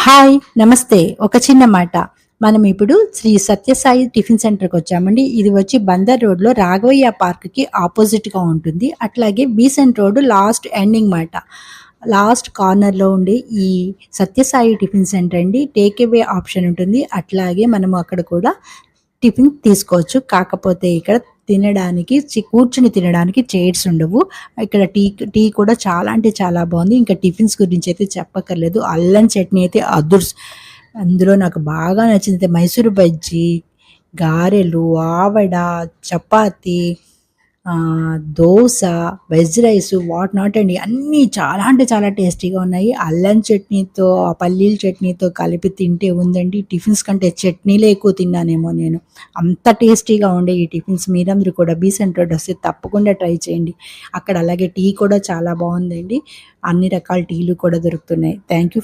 Hi! నమస్తే. ఒక చిన్న మాట. మనం ఇప్పుడు శ్రీ సత్యసాయి టిఫిన్ సెంటర్‌కి వచ్చామండి. ఇది వచ్చి బందర్ రోడ్‌లో రాఘవయ్య పార్క్‌కి ఆపోజిట్‌గా ఉంటుంది. అట్లాగే బీసెంట్ రోడ్ లాస్ట్ ఎండింగ్ మాట. లాస్ట్ కార్నర్‌లో ఉండే ఈ సత్యసాయి టిఫిన్ సెంటర్ అండి. టేక్ అవే ఆప్షన్ ఉంటుంది. అట్లాగే మనము అక్కడ కూడా టిఫిన్ తీసుకోవచ్చు. కాకపోతే ఇక్కడ తినడానికి కూర్చొని తినడానికి చైర్స్ ఉండవు. ఇక్కడ టీ కూడా చాలా అంటే చాలా బావుంది. ఇంకా టిఫిన్స్ గురించి అయితే చెప్పక్కర్లేదు. అల్లం చట్నీ అయితే అందులో నాకు బాగా నచ్చింది మైసూర్ బజ్జీ, గారెలు, ఆవడ, chapati, dosa, veg rice what not అండి. అన్నీ చాలా అంటే చాలా టేస్టీగా ఉన్నాయి. అల్లం చట్నీతో, ఆ పల్లీల చట్నీతో కలిపి తింటే ఉందండి. టిఫిన్స్ కంటే చట్నీలే ఎక్కువ తిన్నానేమో నేను. అంత టేస్టీగా ఉండే ఈ టిఫిన్స్ మీరందరూ కూడా బీసెంట్ రోడ్ వస్తే తప్పకుండా ట్రై చేయండి. అక్కడ అలాగే టీ కూడా చాలా బావుందండి. అన్ని రకాల టీలు కూడా దొరుకుతున్నాయి. Thank you.